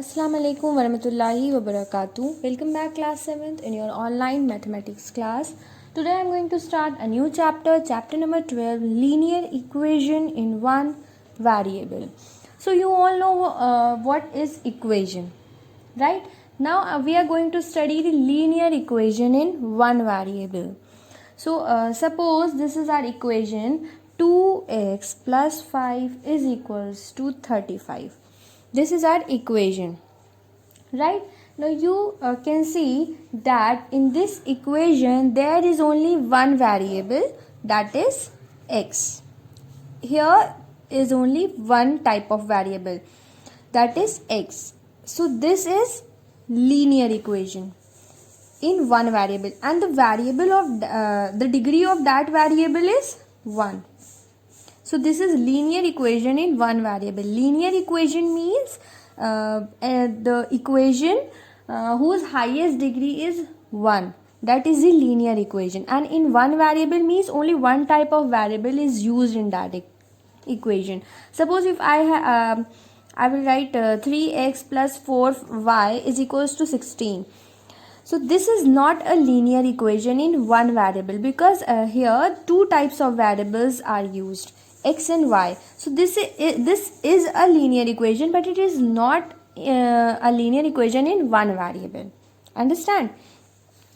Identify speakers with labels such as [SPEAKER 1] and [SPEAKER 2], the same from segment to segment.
[SPEAKER 1] Assalamu alaikum warahmatullahi wabarakatuh. Welcome back class 7th in your online mathematics class. Today I am going to start a new chapter, chapter number 12, linear equation in one variable. So you all know what is equation, right? Now we are going to study the linear equation in one variable. So suppose this is our equation 2x plus 5 is equals to 35. This is our equation, right? Now you can see that in this equation there is only one variable, that is x. Here is only one type of variable, that is x. So this is linear equation in one variable, and the variable of the degree of that variable is 1. So this is linear equation in one variable. Linear equation means the equation whose highest degree is 1. That is the linear equation. And in one variable means only one type of variable is used in that equation. Suppose if I will write 3x plus 4y is equals to 16. So this is not a linear equation in one variable, because here two types of variables are used, x and y. So this is a linear equation, but it is not a linear equation in one variable. Understand?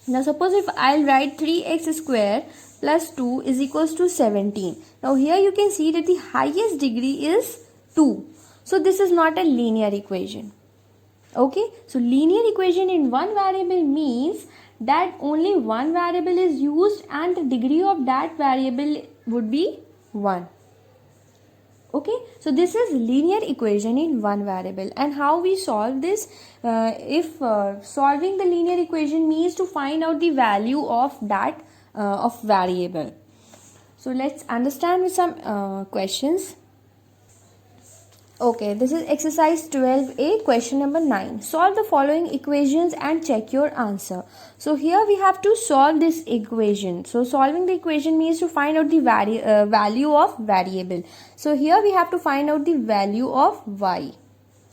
[SPEAKER 1] Now suppose if I'll write 3x square plus 2 is equals to 17. Now here you can see that the highest degree is 2. So this is not a linear equation. Okay, so linear equation in one variable means that only one variable is used and the degree of that variable would be 1. Okay, so this is linear equation in one variable. And how we solve this? If solving the linear equation means to find out the value of that of variable. So let's understand with some questions. Okay, this is exercise 12a, question number 9. Solve the following equations and check your answer. So here we have to solve this equation. So solving the equation means to find out the value of variable. So here we have to find out the value of y,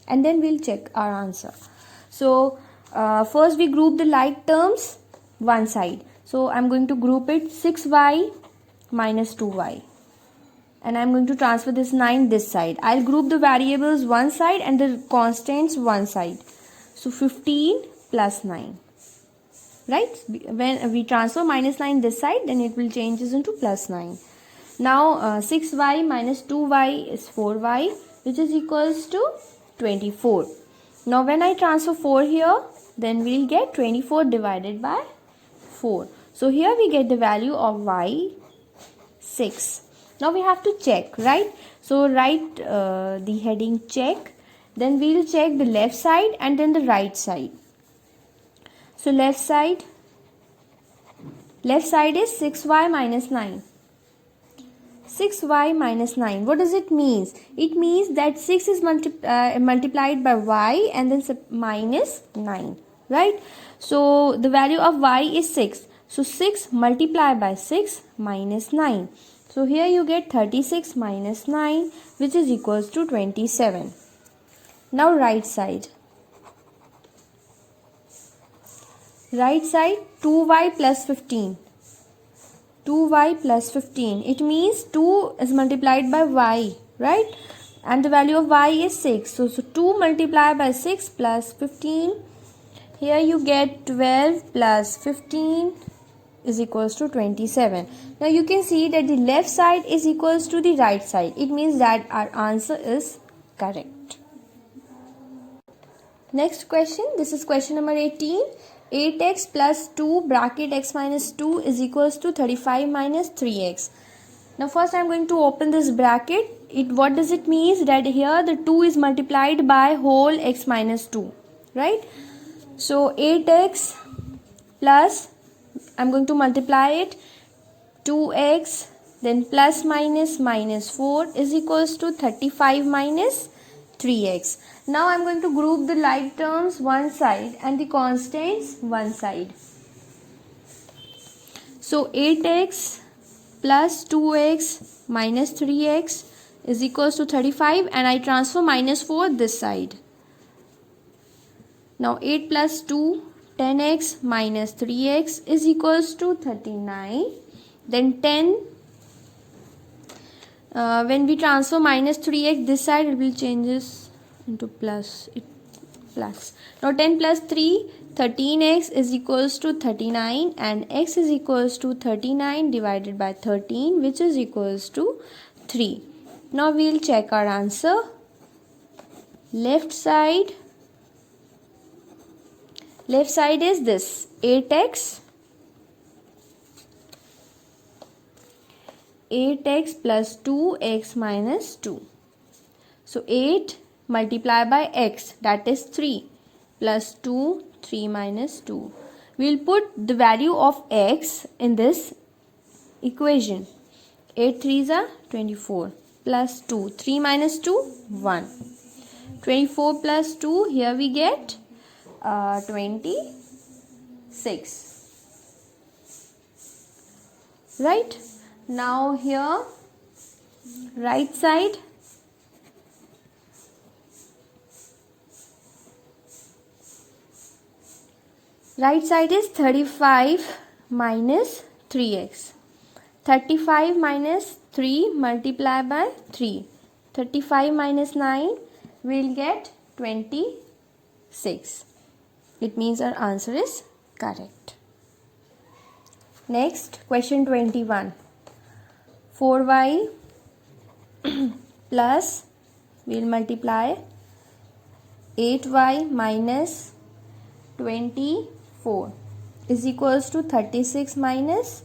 [SPEAKER 1] and then we'll check our answer. So first we group the like terms one side. So I'm going to group it 6y minus 2y. And I'm going to transfer this 9 this side. I'll group the variables one side and the constants one side. So 15 plus 9. Right? When we transfer minus 9 this side, then it will change into plus 9. Now 6y minus 2y is 4y, which is equals to 24. Now when I transfer 4 here, then we'll get 24 divided by 4. So here we get the value of y 6. Now we have to check, right? So write the heading check. Then we will check the left side and then the right side. So left side is 6y minus 9. 6y minus 9. What does it mean? It means that 6 is multiplied by y and then minus 9, right? So the value of y is 6. So 6 multiplied by 6 minus 9. So here you get 36 minus 9, which is equals to 27. Now right side. Right side 2y plus 15. 2y plus 15. It means 2 is multiplied by y, right? And the value of y is 6. So 2 multiplied by 6 plus 15. Here you get 12 plus 15 is equals to 27. Now you can see that the left side is equals to the right side. It means that our answer is correct. Next question. This is question number 18. 8x plus 2 bracket x minus 2 is equals to 35 minus 3x. Now first I am going to open this bracket. What does it mean? That here the 2 is multiplied by whole x minus 2. Right? So 8x plus, I'm going to multiply it, 2x, then plus minus 4 is equals to 35 minus 3x. Now I'm going to group the like terms one side and the constants one side. So 8x plus 2x minus 3x is equals to 35, and I transfer minus 4 this side. Now 8 plus 2, 10x minus 3x is equals to 39. Then 10, when we transfer minus 3x this side, it will changes into plus. Now 10 plus 3, 13x is equals to 39, and x is equals to 39 divided by 13, which is equals to 3. Now we will check our answer. Left side is this 8x plus 2x minus 2. So 8 multiplied by x, that is 3, plus 2, 3 minus 2. We will put the value of x in this equation. 8 3s are 24, plus 2, 3 minus 2, 1. 24 plus 2, here we get 26. Right? Now here, right side. Right side is 35 minus 3x. 35 minus 3 multiplied by 3. 35 minus 9 will get 26. It means our answer is correct. Next, question 21. 4y plus, we will multiply 8y minus 24 is equals to 36 minus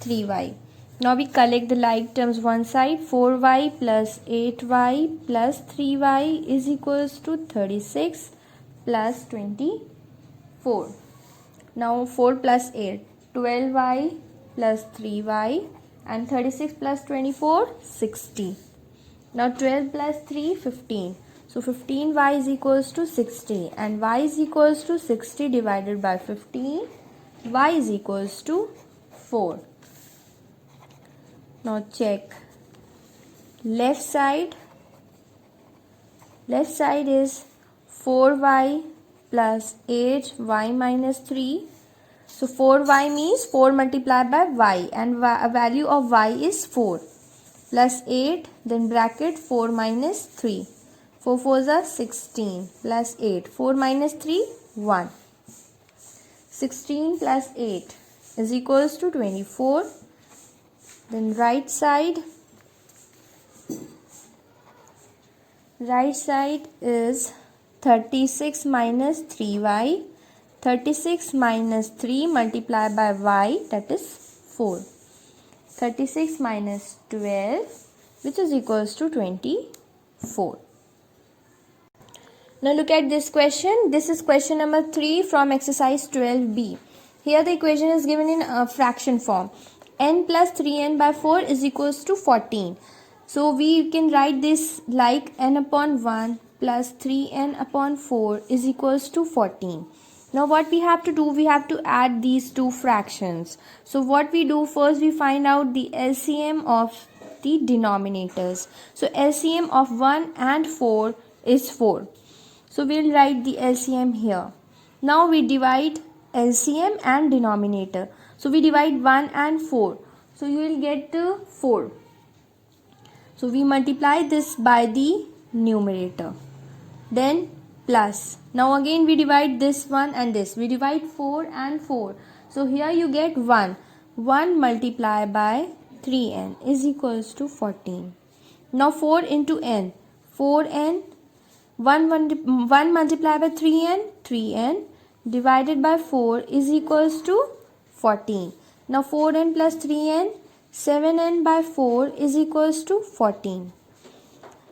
[SPEAKER 1] 3y. Now we collect the like terms one side. 4y plus 8y plus 3y is equals to 36 plus 24. Now 4 plus 8, 12y plus 3y, and 36 plus 24, 60. Now 12 plus 3, 15. So 15y is equals to 60, and y is equals to 60 divided by 15. Y is equals to 4. Now check. Left side is 4y plus 8y minus 3. So 4y means 4 multiplied by y, and value of y is 4. Plus 8, then bracket 4 minus 3. 4 4s are 16 plus 8. 4 minus 3, 1. 16 plus 8 is equals to 24. Then right side is 36 minus 3y. 36 minus 3 multiplied by y, that is 4. 36 minus 12, which is equals to 24. Now look at this question. This is question number 3 from exercise 12b. Here the equation is given in a fraction form. N plus 3n by 4 is equals to 14. So we can write this like n upon 1 plus 3n upon 4 is equals to 14. Now what we have to do, we have to add these two fractions. So what we do, first we find out the LCM of the denominators. So LCM of 1 and 4 is 4. So we will write the LCM here. Now we divide LCM and denominator. So we divide 1 and 4. So you will get the 4. So we multiply this by the numerator. Then plus. Now again we divide this one and this. We divide 4 and 4. So here you get 1. 1 multiplied by 3n is equals to 14. Now 4 into n. 4n. 1 multiplied by 3n. 3n divided by 4 is equals to 14. Now 4n plus 3n. 7n by 4 is equals to 14.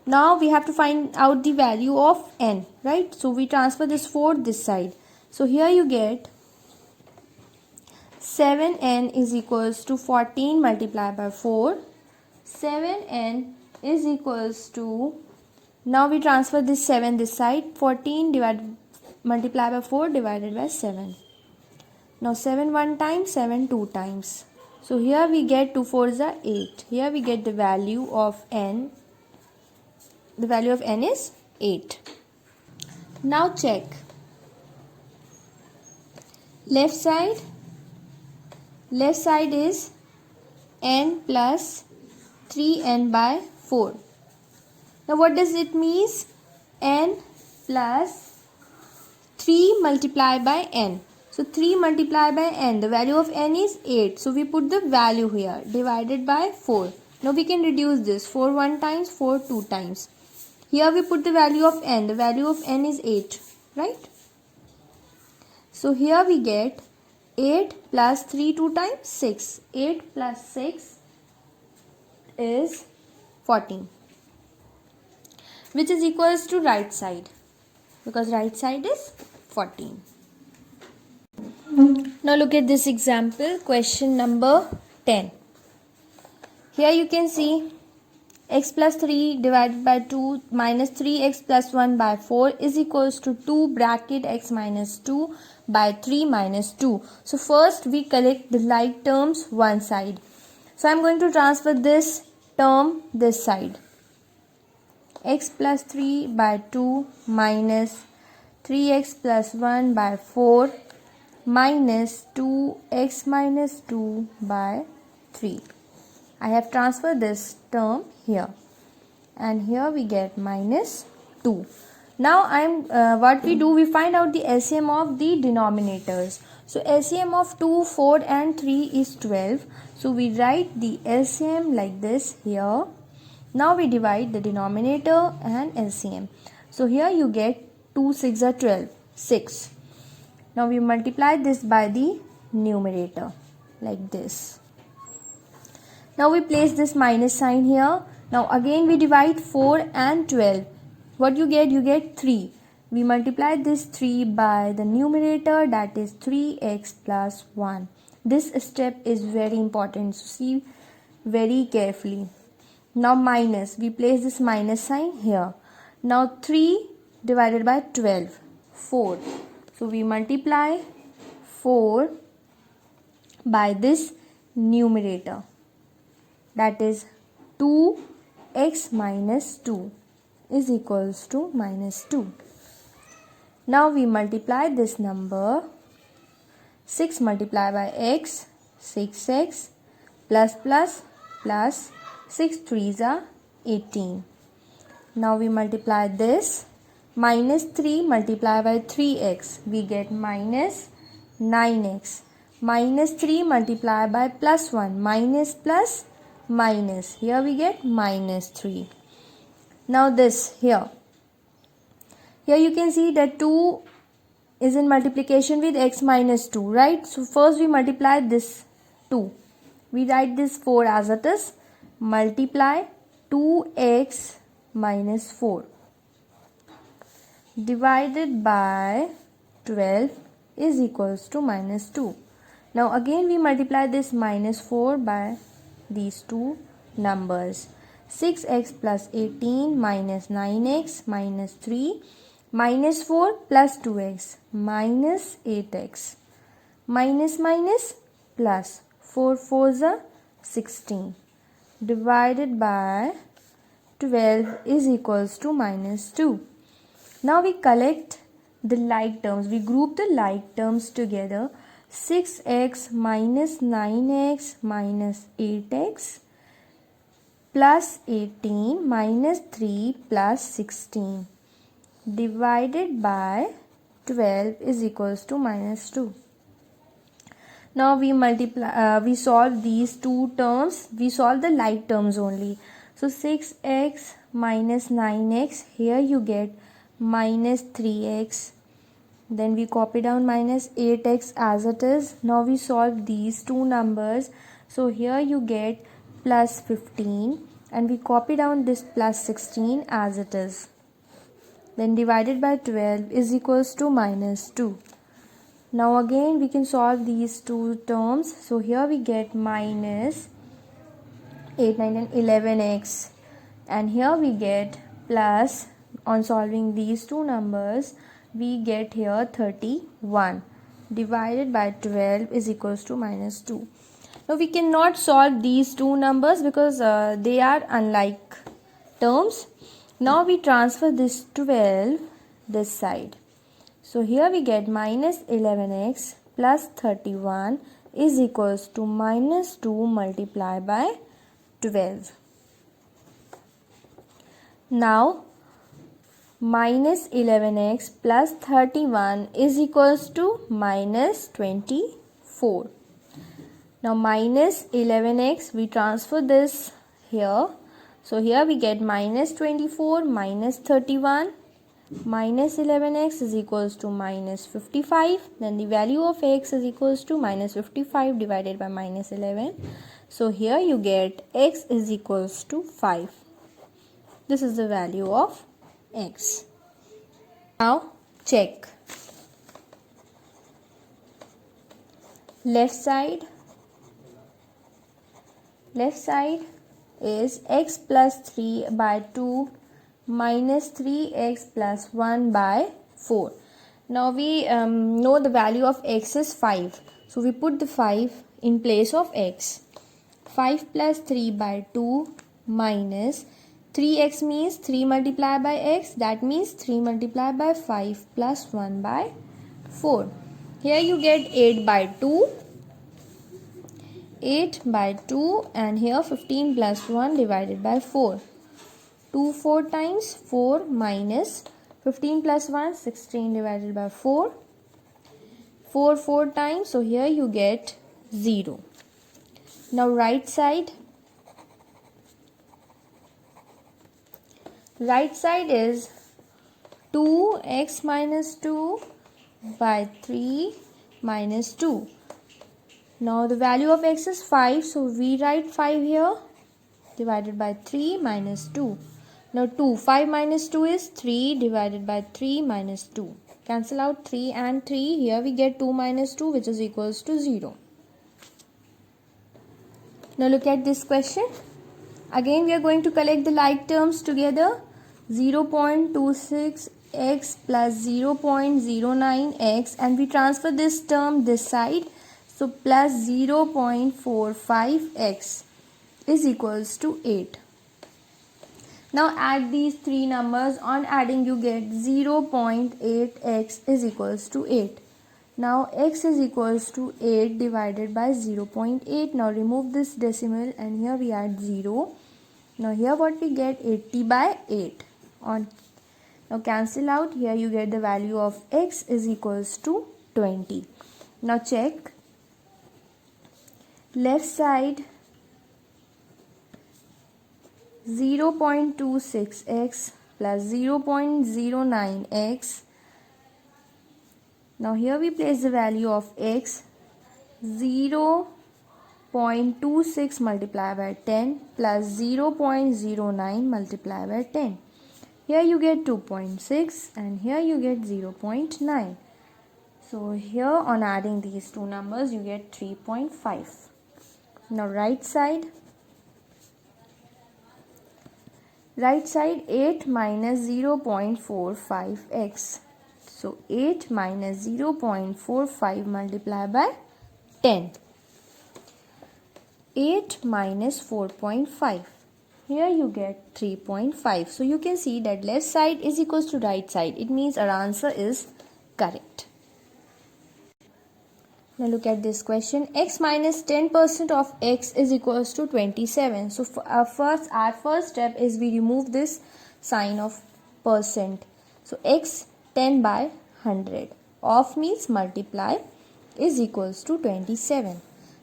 [SPEAKER 1] Now we have to find out the value of n, right? So we transfer this 4 this side. So here you get 7n is equals to 14 multiplied by 4. 7n is equals to, now we transfer this 7 this side. 14 multiplied by 4 divided by 7. Now 7 one time, 7 two times. So here we get 2 4s are 8. Here we get the value of n. The value of n is 8. Now check. left side is n plus 3n by 4. Now what does it mean? N plus 3 multiplied by n. So 3 multiplied by n, the value of n is 8. So we put the value here, divided by 4. Now we can reduce this, 4 1 times, 4 2 times. Here we put the value of n, the value of n is 8, right? So here we get 8 plus 3 2 times 6. 8 plus 6 is 14, which is equals to right side, because right side is 14. Now look at this example, question number 10. Here you can see x plus 3 divided by 2 minus 3x plus 1 by 4 is equals to 2 bracket x minus 2 by 3 minus 2. So first we collect the like terms one side. So I am going to transfer this term this side. X plus 3 by 2 minus 3x plus 1 by 4 minus 2x minus 2 by 3. I have transferred this term here, and here we get minus 2. Now what we do, we find out the LCM of the denominators. So LCM of 2, 4 and 3 is 12. So we write the LCM like this here. Now we divide the denominator and LCM. So here you get 2 6 are 12, 6. Now we multiply this by the numerator like this. Now we place this minus sign here. Now again we divide 4 and 12. What you get? You get 3. We multiply this 3 by the numerator, that is 3x plus 1. This step is very important, so see very carefully. Now minus, we place this minus sign here. Now 3 divided by 12, 4. So we multiply 4 by this numerator, that is 2x minus 2 is equals to minus 2. Now we multiply this number, 6 multiplied by x, 6x plus plus plus 6 3s are 18. Now we multiply this, minus 3 multiplied by 3x, we get minus 9x. Minus 3 multiplied by plus 1, minus plus minus, here we get minus 3. Now this here you can see that 2 is in multiplication with x minus 2, right? So first we multiply this 2. We write this 4 as it is. Multiply 2x minus 4 divided by 12 is equals to minus 2. Now again we multiply this minus 4 by these two numbers. 6x plus 18 minus 9x minus 3 minus 4 plus 2x minus 8x minus minus plus 4 4s are 16 divided by 12 is equals to minus 2. Now we collect the like terms. We group the like terms together. 6x minus 9x minus 8x plus 18 minus 3 plus 16 divided by 12 is equals to minus 2. Now we solve these two terms. We solve the like terms only. So 6x minus 9x, here you get minus 3x. Then we copy down minus 8x as it is. Now we solve these two numbers. So here you get plus 15 and we copy down this plus 16 as it is. Then divided by 12 is equals to minus 2. Now again we can solve these two terms. So here we get minus 8, 9 and 11x. And here we get plus, on solving these two numbers, we get here 31 divided by 12 is equals to minus 2. Now we cannot solve these two numbers because they are unlike terms. Now we transfer this 12 this side. So here we get minus 11x plus 31 is equals to minus 2 multiplied by 12. Now minus 11x plus 31 is equals to minus 24. Now minus 11x, we transfer this here. So here we get minus 24 minus 31. Minus 11x is equals to minus 55. Then the value of x is equals to minus 55 divided by minus 11. So here you get x is equals to 5. This is the value of x. Now check. Left side is x plus 3 by 2 minus 3x plus 1 by 4. Now we know the value of x is 5. So we put the 5 in place of x. 5 plus 3 by 2 minus 3x means 3 multiplied by x. That means 3 multiplied by 5 plus 1 by 4. Here you get 8 by 2. 8 by 2 and here 15 plus 1 divided by 4. 2 4 times 4 minus 15 plus 1 16 divided by 4. 4 4 times, so here you get 0. Now right side is 2x minus 2 by 3 minus 2. Now the value of x is 5, so we write 5 here divided by 3 minus 2. Now 5 minus 2 is 3 divided by 3 minus 2. Cancel out 3 and 3. Here we get 2 minus 2, which is equals to 0. Now look at this question. Again we are going to collect the like terms together. 0.26x plus 0.09x, and we transfer this term this side. So plus 0.45x is equals to 8. Now add these three numbers. On adding you get 0.8x is equals to 8. Now x is equals to 8 divided by 0.8. Now remove this decimal and here we add 0. Now here what we get, 80 by 8. Now cancel out. Here you get the value of x is equals to 20. Now check. Left side 0.26x plus 0.09x. Now here we place the value of x. 0.26 multiplied by 10 plus 0.09 multiplied by 10. Here you get 2.6 and here you get 0.9. So here on adding these two numbers you get 3.5. Now right side 8 minus 0.45x. So 8 minus 0.45 multiplied by 10. 8 minus 4.5. Here you get 3.5. So you can see that left side is equals to right side. It means our answer is correct. Now look at this question. X minus 10% of x is equals to 27. So our first step is we remove this sign of percent. So x 10 by 100. Of means multiply is equals to 27.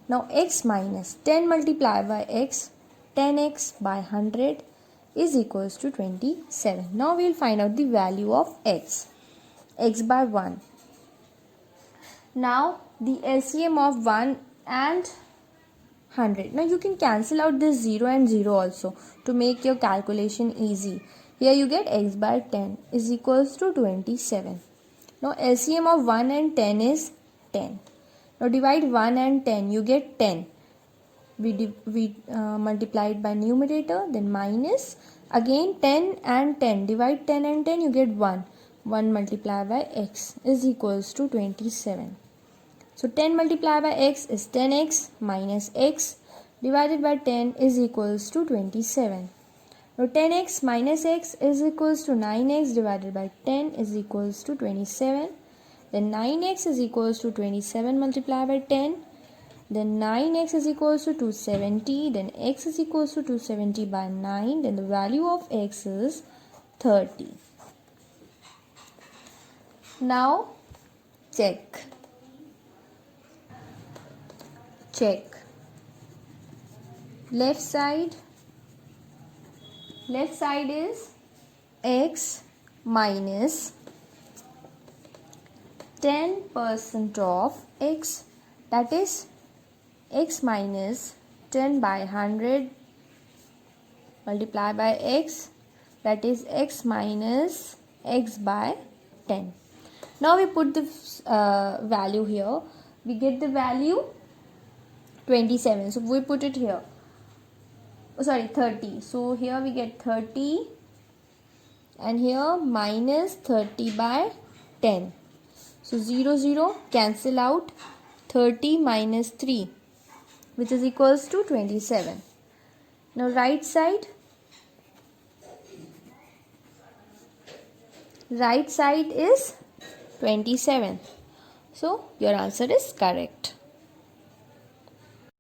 [SPEAKER 1] Now x minus 10 multiplied by x, 10x by 100 is equals to 27. Now we will find out the value of x. X by 1. Now the LCM of 1 and 100. Now you can cancel out this 0 and 0 also to make your calculation easy. Here you get x by 10 is equals to 27. Now LCM of 1 and 10 is 10. Now divide 1 and 10, you get 10. We multiplied by numerator, then minus. Again 10 and 10. Divide 10 and 10, you get 1. 1 multiplied by x is equals to 27. So 10 multiplied by x is 10x minus x divided by 10 is equals to 27. Now 10x minus x is equals to 9x divided by 10 is equals to 27. Then 9x is equals to 27 multiplied by 10. Then 9x is equals to 270. Then x is equals to 270 by 9. Then the value of x is 30. Now check. Left side is x minus 10% of x, that is x minus 10 by 100 multiplied by x, that is x minus x by 10. Now we put the value here. We get the value 27. So we put it here. 30. So here we get 30 and here minus 30 by 10. So 0, 0 cancel out. 30 minus 3, which is equals to 27. Now right side is 27. So your answer is correct.